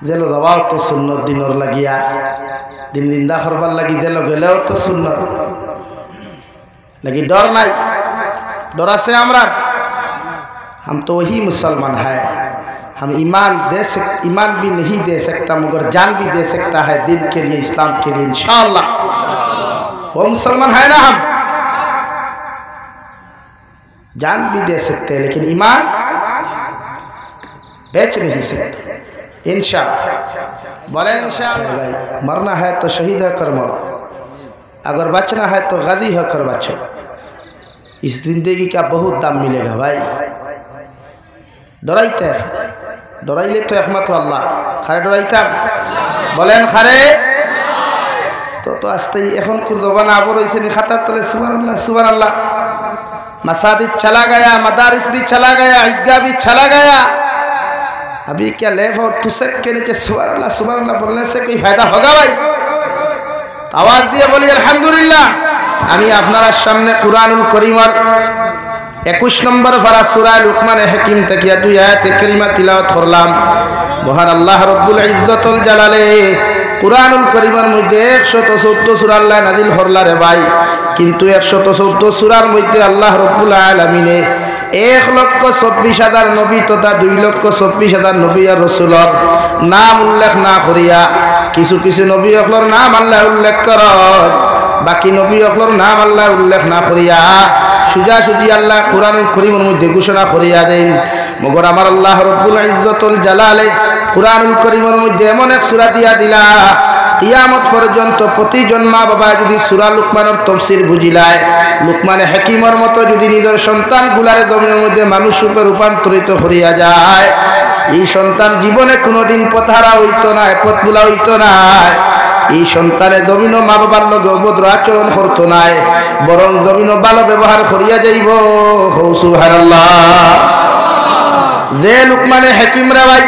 দিল যাওয়াও তো সুন্নত দিনর লাগিয়া দিন নিন্দা করবার লাগি দিল গেলেও তো সুন্নত लगी डर नहीं डरा से हमरा हम तो वही मुसलमान है हम ईमान भी नहीं दे सकता मगर जान भी दे सकता है दिन के लिए इस्लाम के लिए इंशाअल्लाह वो मुसलमान है ना हम जान भी दे सकते हैं लेकिन ईमान बेच नहीं सकते इंशाअल्लाह बोले इंशाअल्लाह भाई मरना है तो शहीद होकर मरो अगर बचना है तो गदी होकर बचो इस जिंदगी का बहुत दाम मिलेगा भाई डराइते डराइले तो एकमात्र अल्लाह खारे डराइता बोलें खारे तो आस्ते এখন কুরবান আবর হইছে নি খাতার তলে সুবহানাল্লাহ मसाजिद चला गया मदारिस भी चला गया ईदगाह भी चला गया अभी क्या लेफ और तुसक के नीचे सुबहानाल्लाह बोलने से कोई फायदा होगा भाई आवाज दिए बोली अल्हम्दुलिल्लाह আমি আপনার সামনে কুরআনুল কারীমের 21 নম্বর পারা সূরা লুকমান হাকিম থেকে দুই আয়াত কারিমা তিলাওয়াত করলাম মহান আল্লাহ রব্বুল ইজ্জতুল জালালে কুরআনুল কারীমের মধ্যে 114 সূরা আল্লাহ নাযিল করলা রে ভাই কিন্তু 114 সূরার মধ্যে আল্লাহ রব্বুল আলামিনে 1,24,000 নবী তথা 2,24,000 নবী আর রাসূলের নাম উল্লেখ না করিয়া কিছু কিছু নবী হকলর নাম আল্লাহ উল্লেখ করেন বাকি নবী হকলর নাম আল্লাহ উল্লেখ না করিয়া সুজা সুজি আল্লাহ কুরআনুল কারীমের মধ্যে ঘোষণা করিয়া দেন মগর আমার আল্লাহ রব্বুল ইজ্জতুল জালালে কুরআনুল কারীমের মধ্যে এমন এক সূরা দিয়া দিলা কিয়ামত পর্যন্ত প্রতিজন মা বাবা যদি সূরা লুকমানের তাফসীর বুঝিলায় লুকমানে হাকিমের মতো যদি নিজের সন্তানগুলারে জমিনের মধ্যে মানুষ রূপে রূপান্তরিত করিয়া যায় এই সন্তান জীবনে কোনোদিন পথহারা হইতো না পথভুলা হইতো না এই সন্তানে জমিন মা বাবার লগে অভদ্র আচরণ করতো না বরং জমিন ভালো ব্যবহার করিয়া যাইব সুবহানাল্লাহ যে লুকমানে হাকিম রে ভাই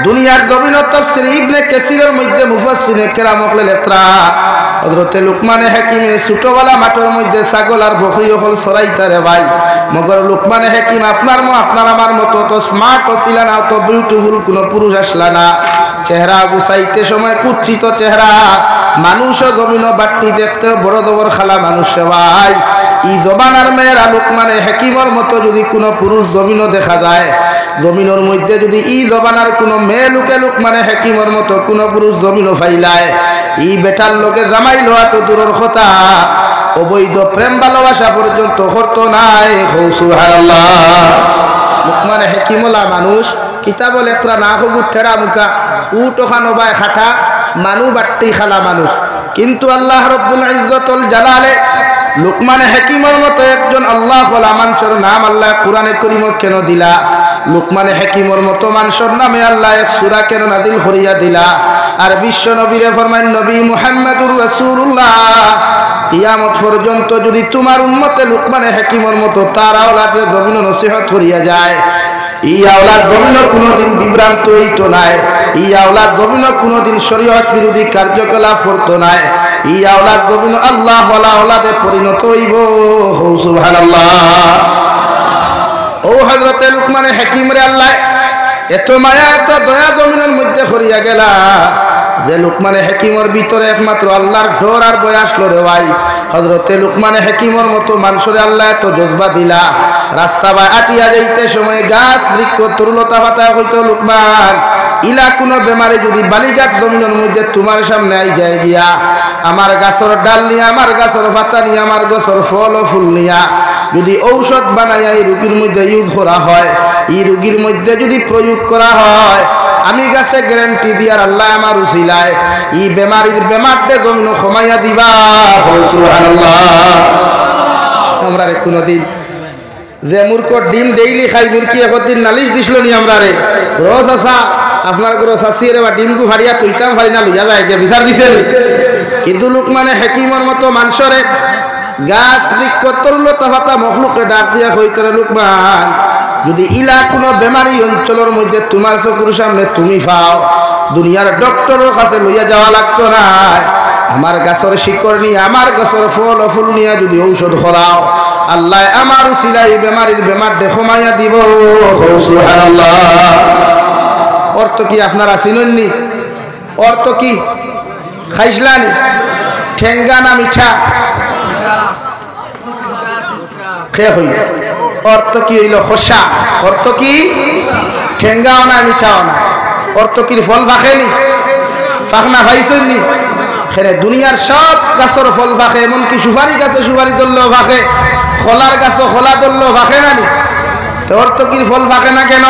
দুনিয়ার জমিন তাফসীর ইবনে কাসিরের মধ্যে মুফাসসিরে কেরাম হকলে লেখরা হযরতে লুকমানে হাকিমের ছোটবেলা মাঠের মধ্যে ছাগল আর বকরি হল চরাইতারে ভাই মগর লুকমানে হাকিম আপনার আমার মতো তো স্মার্ট ছিল না তো বিউটিফুল কোন পুরুষ আসলা না চেহারা গুছাইতে সময় কুচ্ছিত চেহারা মানুষ জমিন বাট্টি দেখতে বড় দবর খালা মানুষ ভাই ই জবানার মেয়েরা লুকমানে হাকিমের মতো যদি কোনো পুরুষ জমিন দেখা যায় জমিনের মধ্যে যদি ই জবানার কোনো মেয়ে লুকে লুকমানে হাকিমের মতো কোনো পুরুষ জমিন ফাইলায় ই বেটার লোকে জামাই লওয়া তো দূরের কথা অবৈধ প্রেম ভালোবাসা পর্যন্ত করতো নাই সুবহানাল্লাহ লুকমানে হাকিমলা মানুষ কিতাবল একরা না হবু ঠেড়া মুখা উট ওখানো বাই খাটা মানু বাট্টি খালা মানুষ কিন্তু আল্লাহ রব্বুল ইজ্জতুল জালালে লুকমানে হাকিমের মতো একজন আল্লাহ ওয়ালা মানুষের নাম আল্লাহ কোরআনে কারীমে কেন দিলা লুকমানে হাকিমের মতো মানুষের নামে আল্লাহ এক সূরা কেন নাযিল করিয়া দিলা আর বিশ্ব নবীরে ফরমায় নবী মুহাম্মদুর রাসূলুল্লাহ কিয়ামত পর্যন্ত যদি তোমার উম্মতে লুকমানে হাকিমের মতো তার আওলাদে জমিন নসিহত করিয়া যায় এই আওলাদ জমিন কোনোদিন বিভ্রান্ত হইতো না এই আওলাদ জমিন কোনোদিন শরীয়ত বিরোধী কার্যকলাপ করতো না এই আওলাদ জমিন আল্লাহ ওয়ালা আওলাদে পরিণত হইব সুবহানাল্লাহ ও হযরতে লুকমানে হাকিম রে আল্লাহ এত মায়া এত দয়া জমিনের মধ্যে করিয়া গেলা যে লুকমানে হাকিমের ভিতরে একমাত্র আল্লাহর ডর আর ভয় আসলো রে ভাই হযরতে লুকমানে হাকিমের মতো মানুষরে আল্লাহ এত জজবা দিলা রাস্তা বা আটিয়া যাইতে সময় গাছ বৃক্ষ তরুলতা পাতা হইতো লুকমান ইলা কোনো বেমারে যদি বালিঘাট জমিনের মধ্যে তোমার সামনে আই যায় গিয়া আমার গাছের ডাল নিয়ে আমার গাছের পাতা নিয়ে আমার গাছের ফল ও ফুল নিয়া যদি ঔষধ বানাইয়া এই রোগীর মধ্যে ইউজ করা হয় এই রোগীর মধ্যে যদি প্রয়োগ করা হয় আমি গাছে গ্যারান্টি দিয়ার আল্লাহ আমার উসিলায় এই বেমারির বেমারতে জমিন কমাইয়া দিবা সুবহানাল্লাহ আমরা রে কোনদিন যে মূর্খ ডিম ডেইলি খাই মুরকি একদিন নালিশ দিছিল নি আমরা রে রোজ আসা আপনার ঘর শাসি রে বা ডিমকু ফাড়িয়া তুইতাম ফাড়ি না লইয়া যায় যে বিচার দিছেন কিন্তু লুকমানে হাকিমের মতো মানুষরে গাছ বৃক্ষ তরুলতা পাতা মখলুকে ডাক দিয়া কইতরে লুকমান যদি ইলা কোনো বেমারি অঞ্চলের মধ্যে তোমার চকুর সামনে তুমি পাও দুনিয়ার ডক্টরের কাছে লইয়া যাওয়া লাগতো না আমার গাছের শিকড় নিয়ে আমার গাছের ফল ও ফুল নিয়ে যদি ঔষধ করাও আল্লাহ আমার উসিলাই বেমারির বেমার দেখমাইয়া দিব সুবহানাল্লাহ ও অর্থ কি আপনারা চিনননি? অর্থ কি খাইছলানি? ঠেঙ্গা না মিঠা? খেয়ে হইল। অর্থ কি হইল? খোসা। অর্থ কি? ঠেঙ্গাও না মিঠাও না। অর্থ কি? ফল ফাঁকেনি? ফাঁকনা ভাইছনি? খেলে দুনিয়ার সব গাছের ফল ফাঁকে, এমনকি সুপারি গাছে সুপারি ধরলেও ফাঁকে, খোলার গাছে খোলা ধরলেও ফাঁকে না নি? তো অর্থ কি ফল ফাঁকে না কেন?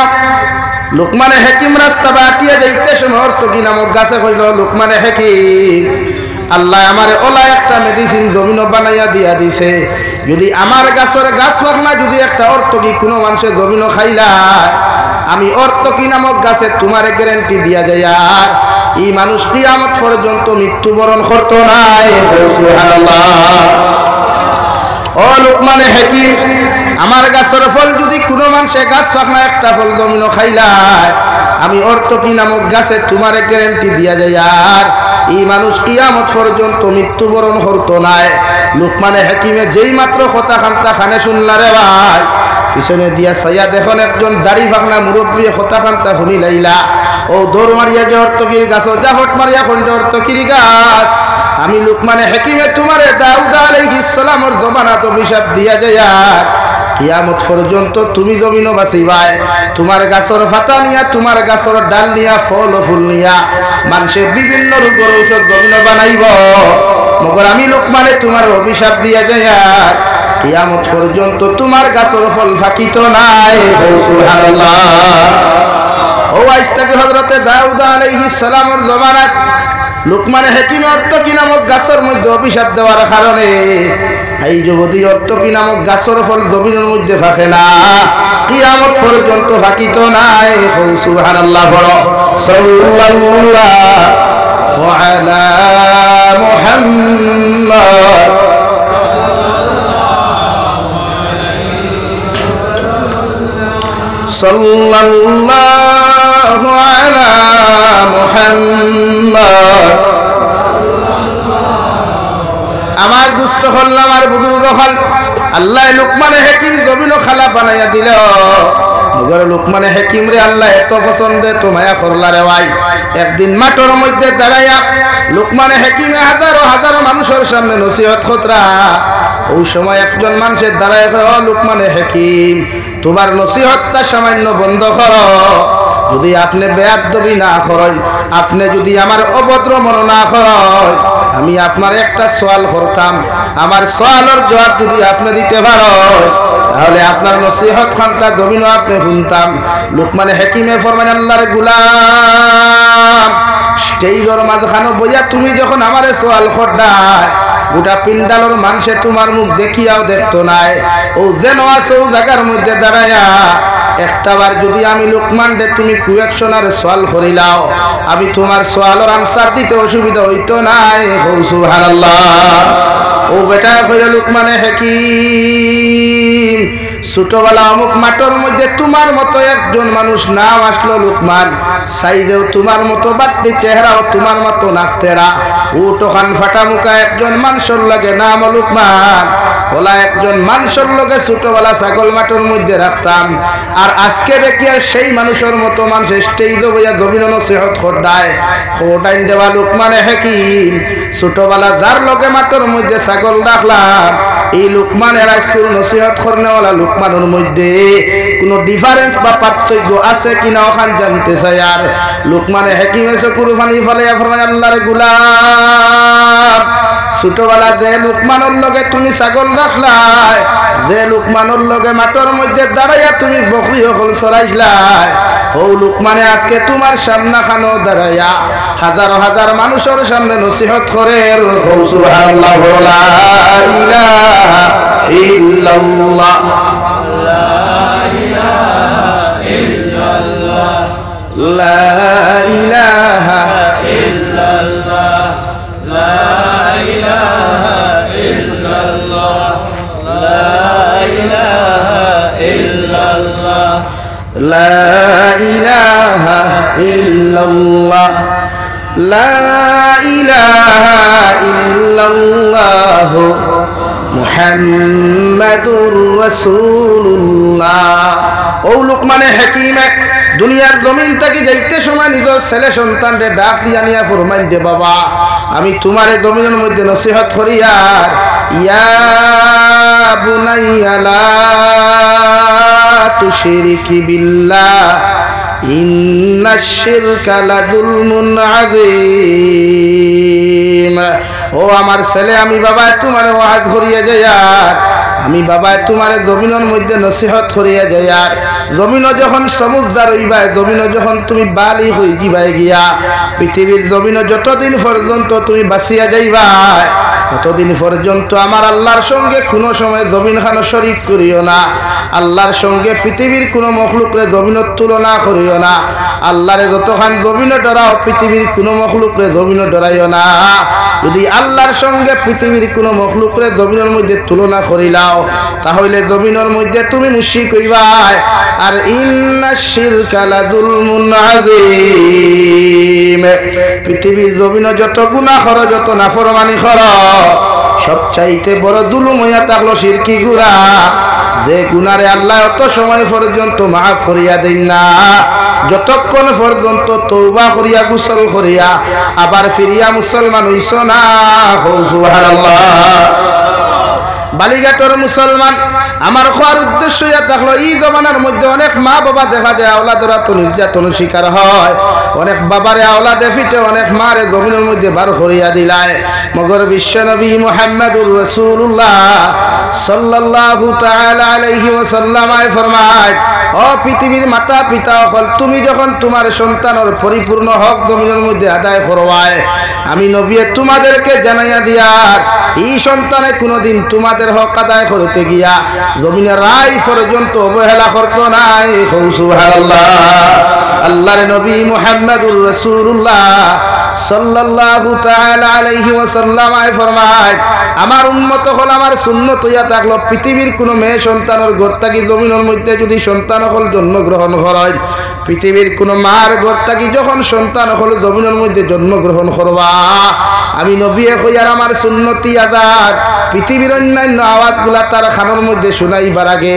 লোকমানে হেকিম রাস্তা বাটিয়া যাইতে সময় অর্থ কি নামক গাছে কইল, লোকমানে হেকিম আল্লাহ আমারে ওলা একটা মেডিসিন জমিন বানাইয়া দিয়া দিছে, যদি আমার গাছের গাছ ফাঁকনা যদি একটা অর্থ কি কোনো মানুষের জমিন খাইলা, আমি অর্থ কি নামক গাছে তোমারে গ্যারান্টি দিয়া যায় আর এই মানুষ কিয়ামত পর্যন্ত মৃত্যুবরণ করতো নাই। সুবহানাল্লাহ। ও লোকমানে হেকিম, আমার গাছের ফল যদি কোনো মানুষে গাছ ফাঁকনা একটা ফল জমিন খাইলায়, আমি অর্থ কি নামক গাছে তোমারে গ্যারান্টি দিয়া যায় আর এই মানুষ কিয়ামত পর্যন্ত মৃত্যুবরণ করতো নাই। লোকমানে হেকিমে যেই মাত্র কথা খান্তা খানে শুনলা রে ভাই, পিছনে দিয়া সাইয়া দেখুন একজন দাড়ি ফাঁকনা মুরব্বী কথা খান্তা শুনি লাইলা, ও দৌড় মারিয়া গে অর্থকির গাছ, জাফট মারিয়া খন্ড অর্থকির গাছ, আমি লোকমানে হেকিমে তোমারে দাউদ আলাইহিস সালামের জমানাত অভিশাপ দিয়া যায় আর কিয়ামত পর্যন্ত তুমি জমিনও বাঁচিবাই। তোমার গাছের পাতা নিয়া, তোমার গাছের ডাল নিয়া, ফল ও ফুল নিয়া মানুষে বিভিন্ন রোগের ঔষধ জমিনও বানাইব, মগর আমি লোকমানে তোমার অভিশাপ দিয়া যায় আর কিয়ামত পর্যন্ত তোমার গাছের ফল ফাঁকিত নাই। সুবহানাল্লাহ। ও আইস্তাকে হযরতে দাউদ আলাইহিস সালামের জমানাত লোকমানে হেকিম অর্থ কি নামক গাছের মধ্যে অভিশাপ দেওয়ার কারণে এই যুবতী অর্থ কি নামক গাছের ফল জমিনের মধ্যে ফাঁকে না, কিয়ামত পর্যন্ত ফাঁকিত নাই। সুবহানাল্লাহ। বড় সাল্লাল্লাহু আলা মুহাম্মদ সাল্লাল্লাহু আলা মুহাম্মদ। আমার দুস্থ হল, আমার বুজুর্গ হল, আল্লাহ লোকমানে হেকিম জমিন খালা বানাইয়া দিল, মগর লোকমানে হেকিম রে আল্লাহ এত পছন্দে তো মায়া করলা রে ভাই। একদিন মাঠের মধ্যে দাঁড়াইয়া লোকমানে হেকিমে হাজারো হাজারো মানুষের সামনে নসিহত খতরা, ওই সময় একজন মানুষের দাঁড়ায় কয়, ও লোকমানে হেকিম তোমার নসিহতটা সামান্য বন্ধ করো, যদি আপনি বেয়াদবি না করেন, আপনি যদি আমার অভদ্র মন না করেন, আমি আপনার একটা সওয়াল করতাম, আমার সওয়ালের জবাব যদি আপনি দিতে পারো তাহলে আপনার নসিহত খানটা জমিনও আপনি শুনতাম। লোকমানে হেকিমে ফরমান, আল্লাহর গোলাম স্টেজের মাঝখানে বইয়া তুমি যখন আমারে সওয়াল করদায়, গোটা পিন্ডালের মানুষে তোমার মুখ দেখিয়াও দেখতো নাই, ও যেন আছো জায়গার মধ্যে দাঁড়ায়া একটাবার যদি আমি লোকমান দে তুমি কুয়েকশনার সওয়াল করিলাও, আমি তোমার সওয়ালের আনসার দিতে অসুবিধা হইতো নাই। সুবহানাল্লাহ। ও বেটা কইল লোকমানে হেকিম ছোটবেলা অমুক মাঠের মধ্যে তোমার মতো একজন মানুষ নাম আসলো লোকমান, সাইদেও তোমার মতো বাড়তি চেহারাও তোমার মতো নাচতেরা, উটোখান ফাটা মুখা একজন মানুষের লাগে নাম লোকমান, ওলা একজন মানুষের লগে ছোটবেলা ছাগল মাঠের মধ্যে রাখতাম, আর আজকে দেখি আর সেই মানুষের মতো মানুষ স্টেজ বইয়া জমিন নসিহত করদায়। খোটাইন দেওয়া লোকমানে হেকিম ছোটবেলা যার লগে মাঠের মধ্যে ছাগল রাখলাম, এই লোকমানের আজকের নসিহত করনেওয়ালা লোকমানের মধ্যে কোনো ডিফারেন্স বা পার্থক্য আছে কিনা ওখান জানতে চাই। আর লোকমানে হেকিম এসে কুরবানি ফলে ফরমান, আল্লাহর গোলাম ছোটবেলা যে লোকমানের লগে তুমি ছাগল রাখলাই, যে লোকমানের লগে মাঠের মধ্যে দাঁড়াইয়া তুমি বকরি হল চড়াইছলাই, ও লোকমানে আজকে তোমার সামনা খানো দাঁড়াইয়া হাজার হাজার মানুষের সামনে নসিহত করে। সুবহানাল্লাহ। লা ইলাহা ইল্লাল্লাহ, লা ইলাহা ইল্লাল্লাহ, লা ইলাহা ইল্লাল্লাহ, লা ইলাহা ইল্লাল্লাহ, লা ইলাহা ইল্লাল্লাহ, লা ইলাহা ইল্লাল্লাহ, লা ইলাহা ইল্লাল্লাহ মুহাম্মাদুর রাসূলুল্লাহ। ও লোকমানে হেকিমে দুনিয়ার জমিন থেকে যাইতে সময় নিজের ছেলে সন্তানরে ডাক দিয়া নিয়া ফরমাইন দে বাবা আমি তোমারে জমিনের মধ্যে নসিহত করিয়ার ইয়া বুনাইয়া লা তুশরিকি বিল্লাহ ইন্নাশ শিরকা লাযুলমুন আযীম। ও আমার ছেলে আমি বাবা তোমারে ওয়াজ করিয়া যাইয়ার আমি বাবা তোমারে জমিনের মধ্যে নসিহত করিয়া যাইয়ার জমিনও যখন সমুদ্র হইবা জমিনও যখন তুমি বালি হই যাইবা গিয়া পৃথিবীর জমিনও যতদিন পর্যন্ত তুমি বাঁচিয়া যাইবা ততদিন পর্যন্ত আমার আল্লাহর সঙ্গে কোনো সময় জমিন খানো শরীক করিও না আল্লাহর সঙ্গে পৃথিবীর কোনো মখলুকরে জমিনের তুলনা করিও না আল্লাহরে যতখান জমিনে ডরাও পৃথিবীর কোনো মখলুকরে জমিনে ডরাইও না যদি আল্লাহর সঙ্গে পৃথিবীর কোনো মখলুকরে জমিনের মধ্যে তুলনা করিলাও তাহলে জমিনের মধ্যে তুমি মুশরিক হইবা আর ইন্নাশ শিরকা লাযুলমুন আযীম। পৃথিবীর জমিনে যত গুনাহ করো যত নাফরমানি করো সবচাইতে বড় জুলুম হইয়া থাকলো শিরকি গুনাহ যে গুনারে আল্লাহ অত সময় পর্যন্ত মাফ করিয়া দেন না যতক্ষণ পর্যন্ত তওবা করিয়া গোসল করিয়া আবার ফিরিয়া মুসলমান হইছ না। সুবহানাল্লাহ। বালিঘাটর মুসলমান আমার খাওয়ার উদ্দেশ্য ইয়া থাকলো এই জমানার মধ্যে অনেক মা বাবা দেখা যায় আওলাদরা তো নির্যাতনের শিকার হয় অনেক বাবারে আওলাদে ফিটে অনেক মারে জমিনের মধ্যে বার করিয়া দিলায় মগর বিশ্ব নবী মুহাম্মদুর রাসূলুল্লাহ সাল্লাল্লাহু তাআলা আলাইহি ওয়াসাল্লাম ফরমায় ও পৃথিবীর মাতা পিতা হল তুমি যখন তোমার সন্তানের পরিপূর্ণ হক জমিনের মধ্যে আদায় করবায় আমি নবী তোমাদেরকে জানাইয়া দিয়ার এই সন্তানে কোনোদিন তোমাদের হক আদায় করতে গিয়া জমিনের রায় পর্যন্ত অবহেলা করতো নাই। সুবহানাল্লাহ। আল্লাহর নবী মুহাম্মদুর রাসূলুল্লাহ সাল্লাল্লাহু তাআলা আলাইহি ওয়াসাল্লাম ফরমায় আমার উম্মত হল আমার সুন্নত হইয়া থাকলো পৃথিবীর কোনো মেয়ে সন্তানের ঘর থাকি জমিনের মধ্যে যদি সন্তান হল জন্মগ্রহণ করেন পৃথিবীর কোনো মার ঘর থাকি যখন সন্তান হল জমিনের মধ্যে জন্মগ্রহণ করবা আমি নবী কইয়ার আমার সুন্নতি আদার পৃথিবীর অন্যান্য আওয়াজগুলা তার খানোর মধ্যে শুনাইবার আগে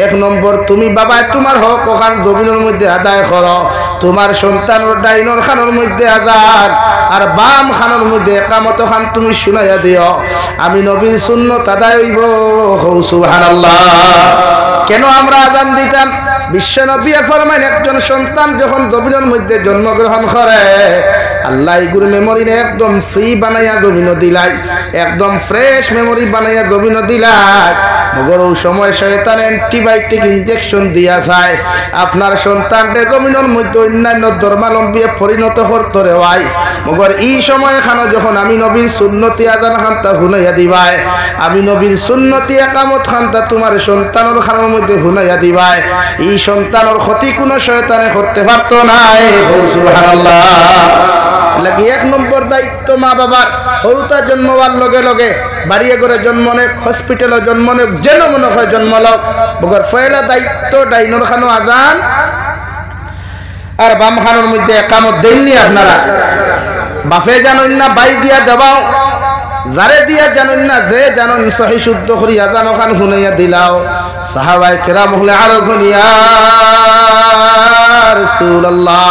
এক নম্বর তুমি বাবা তোমার হক ওখান জমিনের মধ্যে আদায় করো তোমার সন্তানের ডাইনর খানোর মধ্যে আদার আর বাম খানোর মধ্যে একামত খান তুমি শুনাইয়া দিও আমি নবীর সুন্নত আদায় হইব। সুবহানাল্লাহ। কেন আমরা আযান দিতাম বিশ্ব নবী ফরমায় একজন সন্তান যখন জমিনের মধ্যে জন্মগ্রহণ করে আল্লাহ এগুলো মেমোরি একদম ফ্রি বানাইয়া জমিন দিলাই একদম ফ্রেশ মেমোরি বানাইয়া জমিন দিলাই মগর ওই সময় শয়তান অ্যান্টিবায়োটিক ইনজেকশন দিয়া যায় আপনার সন্তানকে জমিনের মধ্যে অন্যান্য ধর্মাবলম্বী পরিণত করতে রেওয়াই মগর এই সময় খানো যখন আমি নবীর সুন্নতি আযান খানতা হুনাইয়া দিবাই আমি নবীর সুন্নতি একামত খানতা তোমার সন্তানের খানোর মধ্যে হুনাইয়া দিবাই এই সন্তানের ক্ষতি কোনো শয়তানে করতে পারতো না। সুবহানাল্লাহ। লাগি এক নম্বর দায়িত্ব মা বাবার হরুতা জন্মবার লগে লগে বাড়িয়ে করে জন্ম নেক হসপিটালে জন্ম নেক যেন মনে হয় জন্ম লোক বগর ফয়লা দায়িত্ব ডাইনর খানো আযান আর বাম খানোর মধ্যে একামত দেননি আপনারা বাফে জানেন না বাই দিয়া দেবাও যারে দিয়া জানেন না যে জানেন সহি শুদ্ধ করি আযান খান শুনাইয়া দিলাও সাহাবায়ে কেরাম হলে আরো শুনিয়া রাসূলুল্লাহ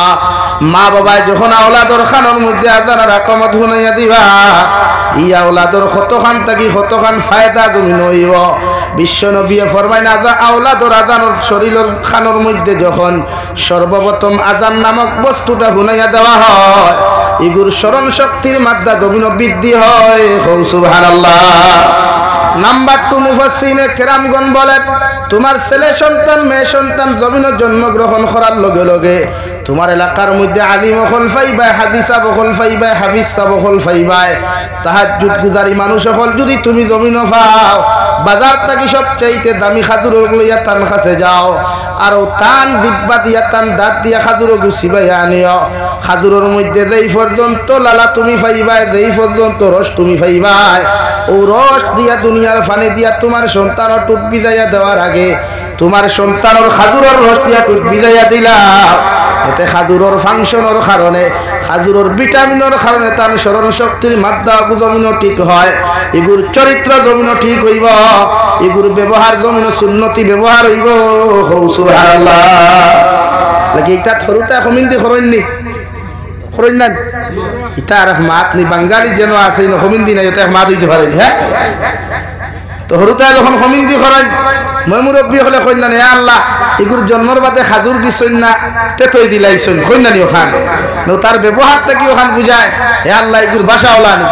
মা বাবাই যখন আওলাদর খানোর মধ্যে আযান আর ইকামত শুনাইয়া দিবা ই আওলাদর কতখান থাকি কতখান ফায়দা তুমি নইব। বিশ্ব নবী ফরমায় না আওলাদর আযানের শরীরের খানোর মধ্যে যখন সর্বপ্রথম আযান নামক বস্তুটা শুনাইয়া দেওয়া হয় এগুর স্মরণ শক্তির মাত্রা জমিন বৃদ্ধি হয়। সুবহানাল্লাহ। নাম্বার 2 মুফাসসিরিনে কেরামগণ বলেন তোমার ছেলে সন্তান মেয়ে সন্তান জমিনে জন্মগ্রহণ করার লগে লগে তোমার এলাকার মধ্যে আলিম হল পাইবা হাদিসা বহল পাইবা হাফিজ বহল পাইবা তাহাজ্জুদ গুজারি মানুষ হল যদি তুমি জমিন পাও বাজার থেকে সবচাইতে দামি খাদুর লইয়া তান কাছে যাও আর তান দিব্বা দিয়া তান দাঁত দিয়া খাদুর গুছিবাই আনিও খাদুরের মধ্যে যেই পর্যন্ত লালা তুমি পাইবা যেই পর্যন্ত রস তুমি পাইবা ও রস দিয়া দুনিয়ার ফানে দিয়া তোমার সন্তানের টুট বিদাইয়া দেওয়ার আগে তোমার সন্তানের খাদুরের রস দিয়া টুট বিদাইয়া দিলা এতে খাদুরের ফাংশনের কারণে খাদুরের ভিটামিনের কারণে তার স্মরণ শক্তির মাত্রা জমিন ঠিক হয় এগুর চরিত্র জমিন ঠিক হইব এগুর ব্যবহার জমিন সুন্নতি ব্যবহার হইব। সুবহানাল্লাহ। লাগে এটা থরুতা কমিন্দি খরইননি খরইন না এটা আর মাত নি বাঙালি যেন আছে না কমিন্দি না এটা মাত হইতে পারেন হ্যাঁ তো হরুতা যখন কমিন্দি খরইন মই মুরব্বী হলে কইন না হে আল্লাহ এগুর জন্মর বাদে খাজুর দিছইন না তেতই দিলাইছইন কইন না নি ওখান নো তার ব্যবহারটা কি ওখান বুঝায় হে আল্লাহ এগুর ভাষা ওলানি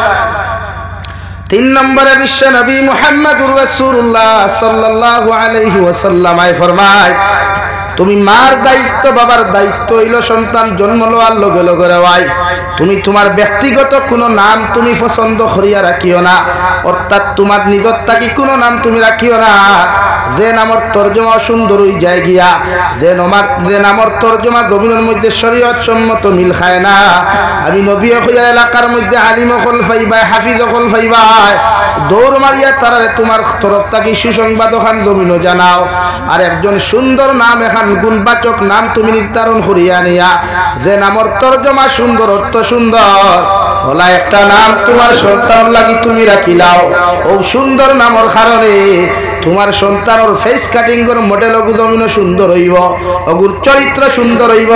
3 নম্বরে বিশ্ব নবী মুহাম্মদুর রাসূলুল্লাহ সাল্লাল্লাহু আলাইহি ওয়াসাল্লাম আয় ফরমায় তুমি মার দায়িত্ব বাবার দায়িত্ব হইলো সন্তান জন্ম লওয়ার লগে লগে রাই তুমি তোমার ব্যক্তিগত কোনো নাম তুমি পছন্দ করিয়া রাখিও না অর্থাৎ তোমার নিজর থাকি কোনো নাম তুমি রাখিও না যে নামর তরজমা সুন্দর হই যায় গিয়া যে নামর তরজমা গভীরের মধ্যে শরীয়ত সম্মত মিল খায় না আমি নবী হইয়া এলাকার মধ্যে আলিম হল ফাইবাই হাফিজ হল ফাইবাই দৌড় মারিয়া তারারে তোমার তরফ থাকি সুসংবাদ ওখান গভীর জানাও আর একজন সুন্দর নাম এখান গুণবাচক নাম তুমি নির্ধারণ করিয়া নিয়া যে নামর তরজমা সুন্দর অর্থ সুন্দর হলা একটা নাম তোমার সন্তান লাগি তুমি রাখিলাও ও সুন্দর নামর কারণে তোমার সন্তানের ফেস কাটিং এর মডেল অগুদমিন সুন্দর হইব অগুর চরিত্র সুন্দর হইব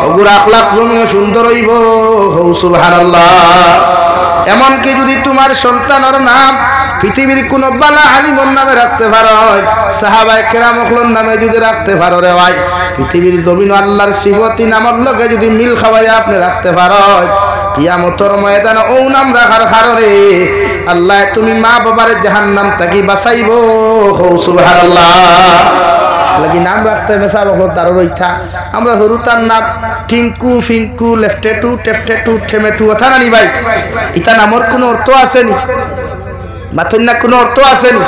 অগুর আখলাক জমিন সুন্দর হইব সুবহানাল্লাহ এমনকি যদি তোমার সন্তানের নাম পৃথিবীর কোন বালা আলিমর নামে রাখতে পারো সাহাবায়ে কেরামর নামে যদি রাখতে পারো রে ভাই পৃথিবীর জমিন আল্লাহর সিফতি নামের লগে যদি মিল খাওয়াই আপনি রাখতে পারো কিয়ামতের ময়দানে ও নাম রাখার কারণে আল্লাহ তুমি মা বাবার জাহান্নাম থেকে বাঁচাইবো সুবহানাল্লাহ লাগি নাম রাখতে মেসা বকল তার রইথা আমরা হরুতার নাম টিঙ্কু ফিঙ্কু লেফটেটু টেফটেটু ঠেমেটু কথা নানি ভাই ইটা নামর কোনো অর্থ আছে নি মাথুন না কোনো অর্থ আছে নি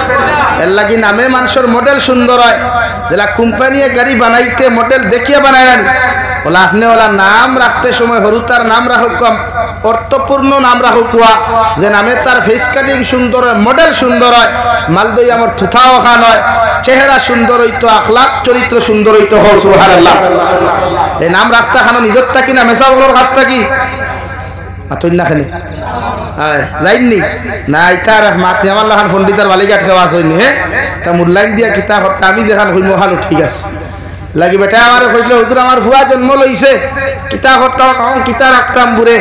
এর লাগি নামে মানুষের মডেল সুন্দর হয় যেটা কোম্পানিয়ে গাড়ি বানাইতে মডেল দেখিয়ে বানায় না ওলা আপনি ওলা নাম রাখতে সময় হরুতার নাম রাখো কম অর্থপূর্ণ নাম রাখো কুয়া যে নামে তার ফেস কাটিং সুন্দর হয় মডেল সুন্দর হয় মালদই আমার থুথাও খান হয় চেহারা সুন্দর হইতো আখলাক চরিত্র সুন্দর হইতো হও সুবহানাল্লাহ এই নাম রাখতে খানো নিজের থাকি না মেসা বলার কাছ থাকি মাথুন না খানে লাইননি না ইতার মাতনি আমার লাখান পন্ডিতার বালিঘাট খাওয়া হয়নি হ্যাঁ তা মোর লাইন দিয়া কিতা করতে আমি দেখান হইম খালো ঠিক আছে লাগি বেটা আমার কইল হুজুর আমার ফুয়া জন্ম লইছে কিতা করতাম তখন কিতা রাখতাম বুড়ে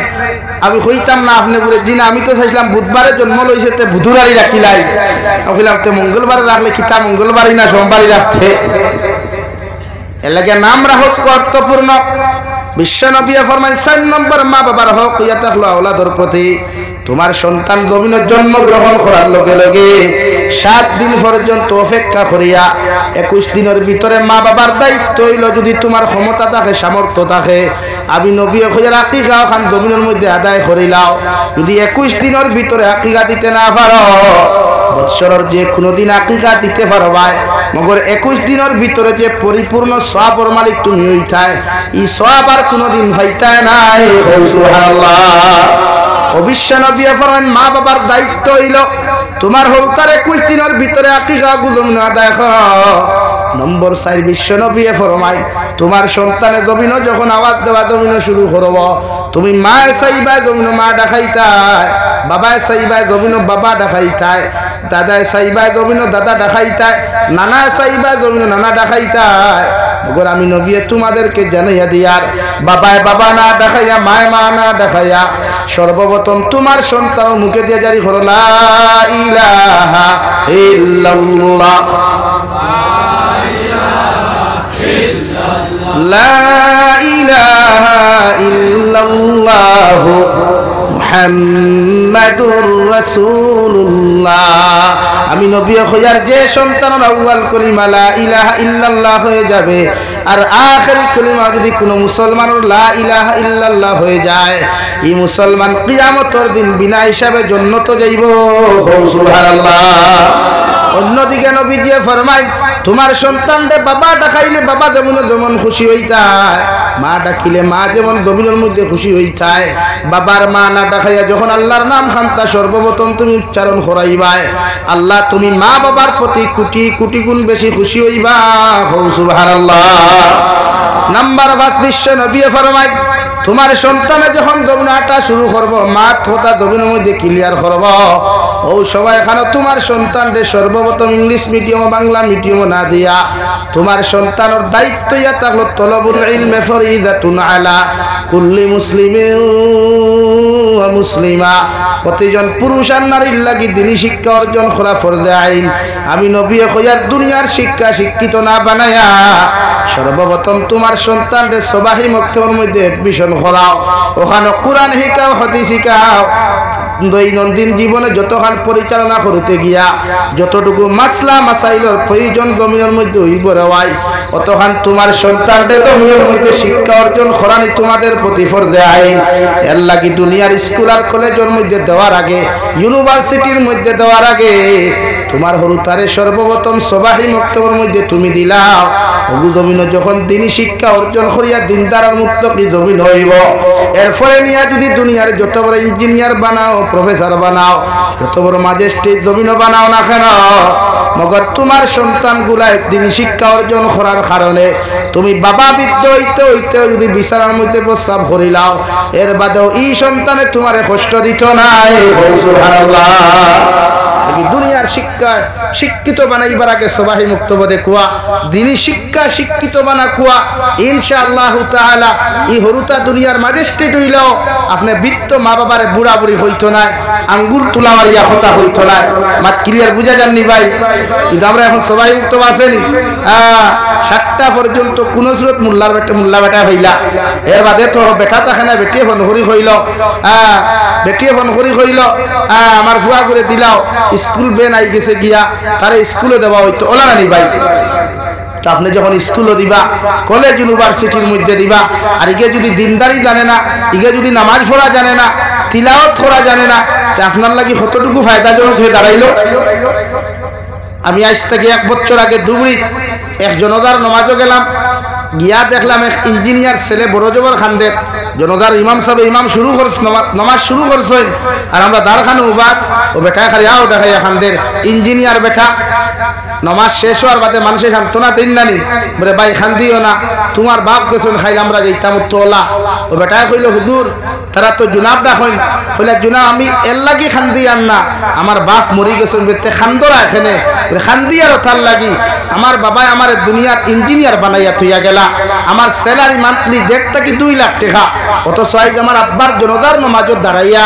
আমি কইতাম না আপনি বুড়ে জিনা আমি তো চাইছিলাম বুধবারে জন্ম লইছে তে বুধুরারি রাখিলাই আমি কইলাম তে মঙ্গলবারে রাখলে কিতা মঙ্গলবারই না সোমবারই রাখতে এর লাগে নাম রাখক অর্থপূর্ণ বিশ্ব নবী ফরমায় 4 নম্বর মা বাবার হক ইয়া তাকলা আওলাদের প্রতি তোমার সন্তান জমিনের জন্ম গ্রহণ করার লগে লগে 7 দিন পর্যন্ত অপেক্ষা করিয়া 21 দিনের ভিতরে মা বাবার দায়িত্ব হইল যদি তোমার ক্ষমতা থাকে সামর্থ্য থাকে আমি নবী কইরা আকিকা খান জমিনের মধ্যে আদায় করিলাও যদি 21 দিনের ভিতরে আকিকা দিতে না পারো বৎসরের যে কোনো দিন আকিকা দিতে পারো ভাই মগর 21 দিনের ভিতরে যে পরিপূর্ণ সওয়াবের মালিক তুমি হইতায় এই সওয়াব আর কোনোদিন পাইতায় নাই সুবহানাল্লাহ অবশ্য নবী ফরমান মা বাবার দায়িত্ব হইল তোমার হরতার 21 দিনের ভিতরে আকিকা গুজম আদায় করো নম্বর 4 বিশ্ব নবী ফরমায় তোমার সন্তানের জমিন যখন আওয়াজ দেওয়া জমিন শুরু করব তুমি মা চাইবা জমিন মা ডাকাইতায় বাবায় চাইবা জমিন বাবা ডাকাইতায় দাদায় চাইবা জমিন দাদা ডাকাইতায় নানা চাইবা জমিন নানা ডাকাইতায় মগর আমি নবী তোমাদেরকে জানাইয়া দিয়ার বাবায় বাবা না ডাকাইয়া মায় মা না ডাকাইয়া সর্বপ্রথম তোমার সন্তান মুখে দিয়ে জারি করো লা ইলাহা ইল্লাল্লাহ লা ইলাহা ইল্লাল্লাহ মুহাম্মাদুর রাসূলুল্লাহ আমি নবী খোঁজার যে সন্তানের আউয়াল কলিমা লা ইলাহা ইল্লাল্লাহ হয়ে যাবে আর আখেরি কলিমা যদি কোনো মুসলমানের লা ইলাহা ইল্লাল্লাহ হয়ে যায় এই মুসলমান কিয়ামতের দিন বিনা হিসাবে জান্নাতে যাইব সুবহানাল্লাহ অন্যদিকে নবী দিয়ে ফরমায় তোমার সন্তানকে বাবা ডাকাইলে বাবা যেমন যেমন খুশি হইতায় মা ডাকিলে মা যেমন জমিনের মধ্যে খুশি হইতায় বাবার মা না ডাকাইয়া যখন আল্লাহর নাম খান্তা সর্বপ্রথম তুমি উচ্চারণ করাইবাই আল্লাহ তুমি মা বাবার প্রতি কোটি কোটি গুণ বেশি খুশি হইবা সুবহানাল্লাহ নাম্বার 5 বিশ্ব নবী ফরমায় তোমার সন্তানে যখন জমিন আটা শুরু করব মাঠ কথা জমিনের মধ্যে ক্লিয়ার করব ও সবাই এখানে তোমার সন্তানকে সর্বপ্রথম ইংলিশ মিডিয়াম বাংলা মিডিয়াম না দিয়া তোমার সন্তানের দায়িত্ব ইয়া থাকলো তলবুল ইলমে ফরিদাতুন আলা কুল্লি মুসলিমিন ওয়া মুসলিমা প্রতিজন পুরুষ আর নারীর লাগি দ্বীনি শিক্ষা অর্জন করা ফরজে আইন আমি নবী কইয়ার দুনিয়ার শিক্ষা শিক্ষিত না বানায়া সর্বপ্রথম তোমার সন্তানকে সবাহি মক্তবের মধ্যে এডমিশন করাও ওখানে কোরআন শিখাও হাদিস শিখাও দৈনন্দিন জীবনে যতখান পরিচালনা করতে গিয়া যতটুকু মাসলা মাসাইলের প্রয়োজন জমিনের মধ্যে হইব রেওয়াই অতখান তোমার সন্তানদের জমিনের মধ্যে শিক্ষা অর্জন করানি তোমাদের প্রতি ফরজে আইন এর লাগি দুনিয়ার স্কুল আর কলেজের মধ্যে দেওয়ার আগে ইউনিভার্সিটির মধ্যে দেওয়ার আগে তোমার হরুতারে সর্বপ্রথম সবাহি মক্তবের মধ্যে তুমি দিলাও ওগু জমিন যখন দিনী শিক্ষা অর্জন করিয়া দিনদার মুত্তাকি জমিন হইব এরপরে নিয়া যদি দুনিয়ার যত বড় ইঞ্জিনিয়ার বানাও প্রফেসর বানাও যত বড় ম্যাজিস্ট্রেট জমিন বানাও না কেন মগর তোমার সন্তানগুলায় দিনী শিক্ষা অর্জন করার কারণে তুমি বাবা বৃদ্ধ হইতে হইতে যদি বিছানার মধ্যে প্রস্রাব করিলাও এর বাদেও এই সন্তানে তোমারে কষ্ট দিত নাই সুবহানাল্লাহ দুনিয়ার শিক্ষা শিক্ষিত বানাইবার আগে সবাই মুক্তবদে কুয়া দিনী শিক্ষা শিক্ষিত বানা কুয়া ইনশাআল্লাহ তাআলা এই হরুতা দুনিয়ার ম্যাজিস্ট্রেট হইলেও আপনি বৃত্ত মা বাবারে বুড়া বুড়ি হইতো না আঙ্গুল তুলা মারিয়া কথা হইতো না মাত ক্লিয়ার বুঝা যাননি ভাই কিন্তু আমরা এখন সবাই মুক্তব আসেনি 7টা পর্যন্ত কোন সুরত মোল্লা বেটা হইলা এর বাদে তো বেটা থাকে না বেটিয়ে ফোন করি হইল বেটিয়ে ফোন করি হইল আমার ভুয়া করে দিলাও স্কুল বেন আই গেছে গিয়া তারে স্কুলে দেওয়া হইতো ওলা নানি ভাই তো আপনি যখন স্কুলে দিবা কলেজ ইউনিভার্সিটির মধ্যে দিবা আর ইগে যদি দিনদারি জানে না ইগে যদি নামাজ পড়া জানে না তিলাওয়াত করা জানে না তে আপনার লাগি কতটুকু ফায়দাজনক হয়ে দাঁড়াইলো আমি আজ থেকে 1 বছর আগে দুবড়ি এক জনতার নামাজও গেলাম গিয়া দেখলাম এক ইঞ্জিনিয়ার ছেলে বড় জবর খান্দের জনতার ইমাম সাহেব ইমাম শুরু করছে নামাজ শুরু করছেন আর আমরা দারখানে উবাদ ও বেটা খালি আও দেখাইয়া খান্দের ইঞ্জিনিয়ার বেটা নামাজ শেষ হওয়ার বাদে মানুষের সান্ত্বনা দিন নানি বলে ভাই খান দিও না তোমার বাপ গেছেন খাইলে আমরা যাইতাম তোলা ও বেটা কইল হুজুর তারা তো জুনাব রাখেন কইলা জুনা আমি এর লাগি খান দি আর না আমার বাপ মরি গেছেন বেতে খান্দরা এখানে খান্দি আর তার লাগি আমার বাবাই আমার দুনিয়ার ইঞ্জিনিয়ার বানাইয়া থইয়া গেলা আমার স্যালারি মান্থলি 1.5 থেকে 2 লাখ টাকা অত সাইজ আমার আব্বার জনদার নামাজত দাঁড়াইয়া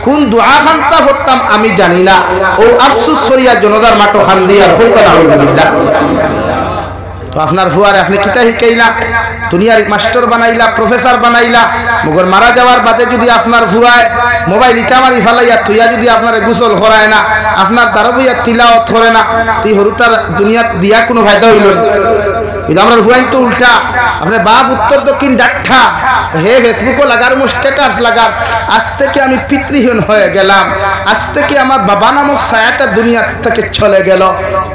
কোন দোয়া খানতা পড়তাম আমি জানি না ও আফসোস করিয়া জনদার মাটো খান দিয়া ফুলকানা আলহামদুলিল্লাহ তো আপনার ফুয়ারে আপনি কিতা শিখাইলা দুনিয়ার মাস্টার বানাইলা প্রফেসর বানাইলা মগর মারা যাওয়ার বাদে যদি আপনার ফুয়ায় মোবাইল ইটা মারি ফেলাইয়া তুইয়া যদি আপনার গোসল করায় না আপনার দারবইয়া তিলাওয়াত করে না তুই হরুতার দুনিয়াত দিয়া কোনো ফায়দা হইল কিন্তু আমরা ফুয়াইন তো উল্টা আপনার বাপ উত্তর দক্ষিণ ডাঠা হে ফেসবুকও লাগার মো স্ট্যাটাস লাগার আজ থেকে আমি পিতৃহীন হয়ে গেলাম আজ থেকে আমার বাবা নামক ছায়াটা দুনিয়া থেকে চলে গেল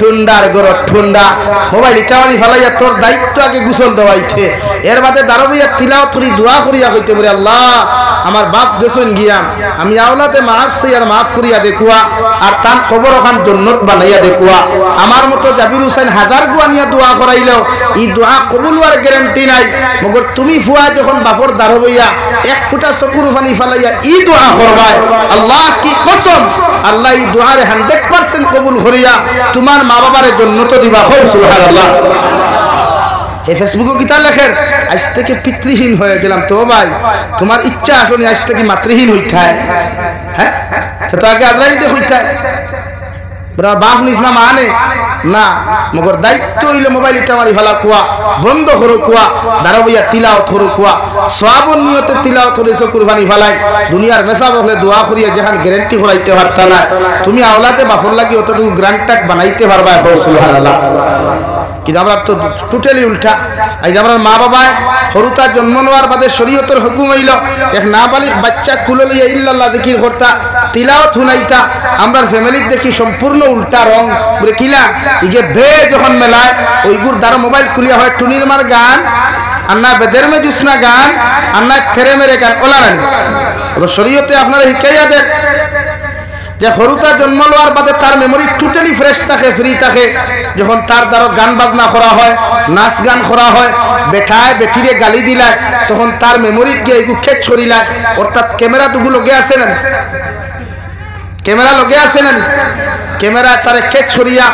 ঠুন্ডার গর ঠুন্ডা মোবাইল ইটা মারি ফেলাইয়া তোর দায়িত্ব আগে গোসল দেওয়াইতে এর বাদে দারবইয়া তিলাওয়াত করি দোয়া করিয়া কইতে বলে আল্লাহ আমার বাপ দেশন গিয়া আমি আওলাদে মাফ সাইয়ার মাফ করিয়া দেখুয়া আর তার কবর ওখান জান্নাত বানাইয়া দেখুয়া আমার মতো জাবির হোসেন হাজার গুয়ানিয়া দোয়া করাইলো এই দোয়া কবুল হওয়ার গ্যারান্টি নাই মগর তুমি ফুয়া যখন বাপর দারবইয়া 1 ফুটা চকুর পানি ফেলাইয়া এই দোয়া করবাই আল্লাহ কি কসম আল্লাহ এই দোয়ারে 100% কবুল করিয়া তোমার মা বাবার জান্নাত দিবা সুবহানাল্লাহ এই ফেসবুকে কিতা লেখের আজ থেকে পিতৃহীন হয়ে গেলাম তো ভাই তোমার ইচ্ছা আসলে আজ থেকে মাতৃহীন হইতে হয় হ্যাঁ তো আগে আল্লাহ হইতে হয় বাপ নিজ না মানে না মগর দায়িত্ব হইলে মোবাইল ইটা মারি ফেলা কুয়া বন্ধ করো কুয়া দাঁড়াবইয়া তিলাওয়াত করো কুয়া সওয়াবুন নিয়তে তিলাওয়াত করে কুরবানি ফেলাই দুনিয়ার মেসাব হলে দোয়া করিয়া যেখান গ্যারান্টি করাইতে পারতা না তুমি আওলাদে বাপর লাগি অতটুকু গ্রান্টটাক বানাইতে পারবা সুবহানাল্লাহ কিন্তু আমরা তো টোটালি উল্টা আজ আমরা মা বাবা হরুতা জন্ম নেওয়ার বাদে শরীয়তের হুকুম হইল এক নাবালিগ বাচ্চা কুলে লইয়া ইল্লাল্লাহ জিকির করতা তিলাওয়াত শুনাইতা আমরা ফ্যামিলির দেখি সম্পূর্ণ উল্টা রং বলে কিলা ইগে বে যখন মেলায় ওইগুর দ্বারা মোবাইল খুলিয়া হয় টুনির মার গান আর না বেদের মে জুসনা গান আর না থেরে মেরে গান ওলা রানি শরীয়তে আপনারা শিখাইয়া দেন যে হরুতা জন্ম লওয়ার বাদে তার মেমোরি টোটালি ফ্রেশ থাকে, ফ্রি থাকে। যখন তার দ্বারা গান বাজনা করা হয়, নাচ গান করা হয়, বেঠায় বেটিরে গালি দিলায়, তখন তার মেমোরি গিয়ে এগুলো খেত ছড়িলায়। অর্থাৎ ক্যামেরা দুগু লগে আছে না, ক্যামেরা লগে আছে না, ক্যামেরা তার খেত ছড়িয়া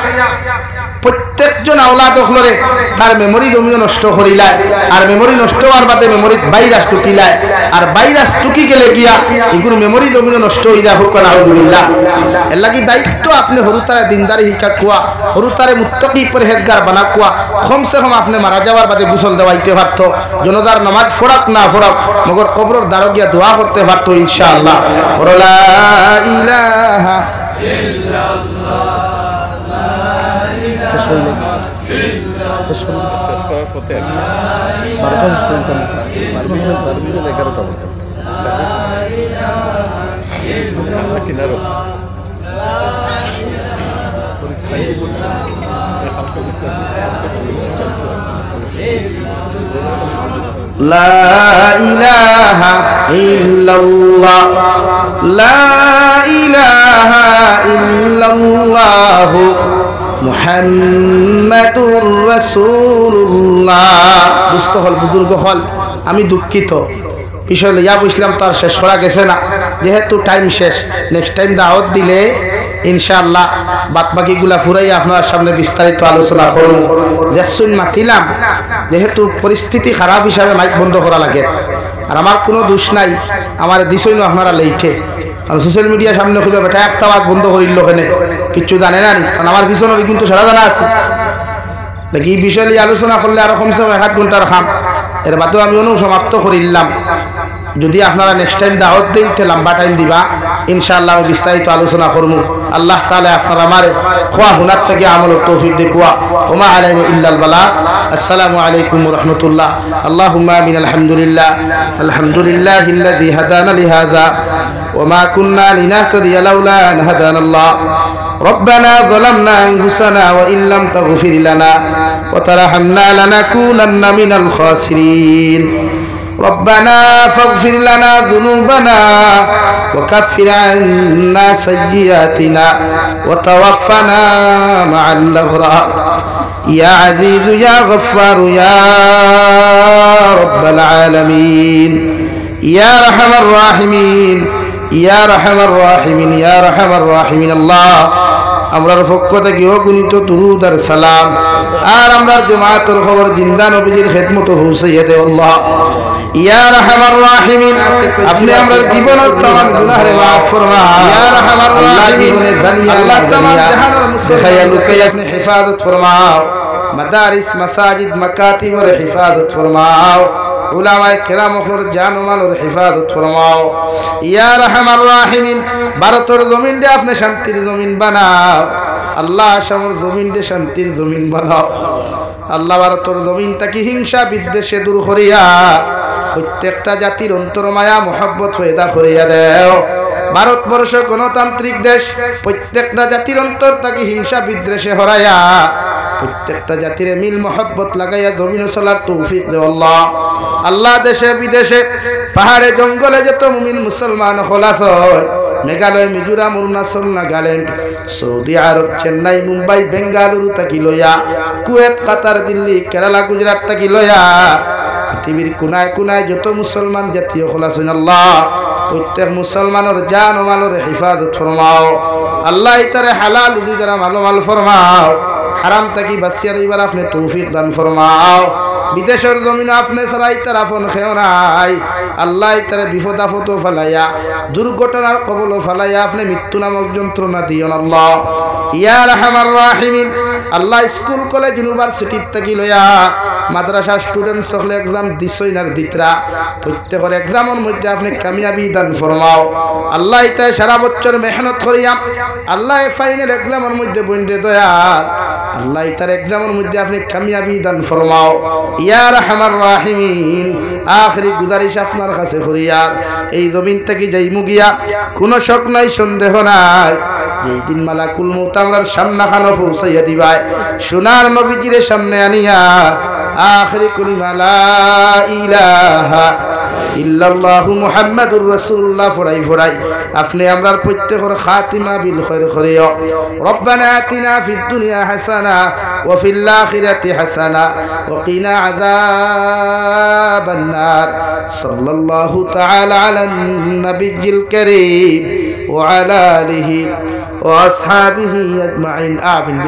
প্রত্যেকজন আওলাদ হলরে তার মেমোরি জমিও নষ্ট করিলায়। আর মেমোরি নষ্ট হওয়ার বাদে মেমোরি ভাইরাস ঢুকিলায়। আর ভাইরাস ঢুকি গেলে গিয়া এগুলো মেমোরি জমিও নষ্ট হয়ে যায়। হুক আলহামদুলিল্লাহ। এর লাগি দায়িত্ব আপনি হরুতারে দিনদারি শিক্ষা কুয়া, হরুতারে মুত্তাকি পরহেজগার বানা কুয়া। কমসে কম আপনি মারা যাওয়ার বাদে গোসল দেওয়াইতে পারতো, জনতার নামাজ ফোড়াক না ফোড়াক, মগর কবরের দ্বারা গিয়া দোয়া করতে পারতো ইনশাআল্লাহ। লা ইলাহা ইল্লাল্লাহ। لا إله إلا الله لا إله إلا الله মুহাম্মাদুর রাসূলুল্লাহ। দুস্থ হল, বুজুর্গ হল, আমি দুঃখিত। বিষয় লইয়া বুঝলাম তো আর শেষ করা গেছে না, যেহেতু টাইম শেষ। নেক্সট টাইম দাওয়াত দিলে ইনশাআল্লাহ বাদ বাকিগুলা ফুরাই আপনার সামনে বিস্তারিত আলোচনা করুন। দেখছুন মাতিলাম, যেহেতু পরিস্থিতি খারাপ হিসাবে মাইক বন্ধ করা লাগে। আর আমার কোনো দোষ নাই, আমার দিছই না আপনারা লেইটে। কারণ সোশ্যাল মিডিয়ার সামনে খুলে বেটা একটা বাদ বন্ধ করিল ওখানে কিচ্ছু জানে না। কারণ আমার পিছনের কিন্তু সারা জানা আছে নাকি এই বিষয় নিয়ে আলোচনা করলে আরো কমসে কম 1 ঘন্টার খাম। এর বাদেও আমি সমাপ্ত করিলাম। যদি আপনারা নেক্সট টাইম দাওয়াত দিন তে লম্বা টাইম দিবা, ইনশাআল্লাহ বিস্তারিত আলোচনা করব। আল্লাহ তাআলা আপনারা আমারে খোয়া হুনার থেকে আমলের তৌফিক দিকুয়া। ওমা আলাইনা ইল্লাল বালাগ। আসসালামু আলাইকুম ওয়া রাহমাতুল্লাহ। আল্লাহুম্মা আমিন। আলহামদুলিল্লাহ আলহামদুলিল্লাহিল্লাযী হাদানা লিহাযা ওয়া মা কুন্না লিনাহতাদিয়া লাউলা আন হাদানাল্লাহ। ربنا ظلمنا أنفسنا وإن لم تغفر لنا وترحمنا لنكونن من الخاسرين. ربنا فاغفر لنا ذنوبنا وكفر عنا سيئاتنا وتوفنا مع الأبرار. يا عزيز يا غفار يا رب العالمين يا أرحم الراحمين يا أرحم الراحمين يا أرحم الراحمين. الله আমরার পক্ষ থেকে অগণিত দুরূদ আর সালাম আর আমরার জামাতের খবর জিন্দা নবীর খিদমত পৌঁছাইয়া দে আল্লাহ। ইয়া আরহামার রাহিমিন, আপনি আমরার জীবনের तमाम গুনাহরে maaf ফরমাও। ইয়া আরহামার রাহিমিন, আল্লাহ तमाम জাহানের মুসলিম লুকাই আপনি হিফাজত ফরমাও। মাদারিস মাসাজিদ মাকাতিবের হিফাজত ফরমাও। উলামায়ে কেরাম ওর জান ও মালের হিফাজত ফরমাও। ইয়া আরহামার রাহিমিন, ভারতের জমিনটা আপনি শান্তির জমিন বানাও আল্লাহ। আসামের জমিনটা শান্তির জমিন বানাও আল্লাহ। ভারতের জমিনটাকে হিংসা বিদ্বেষে দূর করিয়া প্রত্যেকটা জাতির অন্তর মায়া মোহাব্বত পয়দা করিয়া দেও। ভারতবর্ষ গণতান্ত্রিক দেশ, প্রত্যেকটা জাতির অন্তর তাকে হিংসা বিদ্বেষে হরাইয়া প্রত্যেকটা জাতির মিল মোহাব্বত লাগাইয়া জমিন চলার তৌফিক দেও আল্লাহ। আল্লাহ দেশে বিদেশে পাহাড়ে জঙ্গলে যত মুমিন মুসলমান হল আছে, মেঘালয় মিজোরাম অরুণাচল নাগাল্যান্ড সৌদি আরব চেন্নাই মুম্বাই বেঙ্গালুরু থাকি লইয়া কুয়েত কাতার দিল্লি কেরালা গুজরাট থাকি লইয়া পৃথিবীর কোনায় কোনায় যত মুসলমান জাতীয় হল আছেন আল্লাহ, প্রত্যেক মুসলমানের জান ও মালের হিফাজত ফরমাও আল্লাহ। ইতারে হালাল রুজি দ্বারা মাল ফরমাও, হারাম থাকি বাঁচিয়া রইবার আপনি তৌফিক দান ফরমাও। বিদেশের জমিন আপনি ছাড়া ইতার আপন খেও নাই আল্লাহ। ইতারে বিপদ আপদ ফালাইয়া দুর্ঘটনার কবল ফালাইয়া আপনি মৃত্যু নামক যন্ত্রণা দিও আল্লাহ। ইয়া আরহামার রাহিমিন, আল্লাহ স্কুল কলেজ ইউনিভার্সিটি থাকি লইয়া মাদ্রাসার স্টুডেন্ট সকলে এক্সাম দিছই না দিতরা, প্রত্যেকের এক্সামের মধ্যে আপনি কামিয়াবি দান ফরমাও আল্লাহ। ইতায় সারা বছর মেহনত করিয়া আল্লাহ ফাইনাল এক্সামের মধ্যে বন্ধে দয়াল আল্লাহ। ইতার এক্সামের মধ্যে আপনি কামিয়াবি দান ফরমাও ইয়া আরহামার রাহিমিন। আখরি গুজারিশ আপনার কাছে করিয়ার এই জমিন থেকে যাইমু গিয়া কোনো শক নাই সন্দেহ নাই, যেই দিন মালাকুল মউত আমরার সামনে খানো পৌঁছাইয়া দিবাই সোনার নবীজির সামনে আনিয়া আখরি কলিমা লা ইলাহা ইল্লাল্লাহু মুহাম্মাদুর রাসূলুল্লাহ ফরাই ফরাই আপনি আমরার প্রত্যেকের খাতিমা বিল খায়র করিও রব্বানা আতিনা ফিদ দুনিয়া হাসানা ওয়া ফিল আখিরাতি হাসানা ওয়া কিনা আযাবান নার সাল্লাল্লাহু তাআলা আলান নাবিয়্যিল কারীম ওয়া আলা আলিহি ওয়া আসহাবিহি আজমাইন আমিন।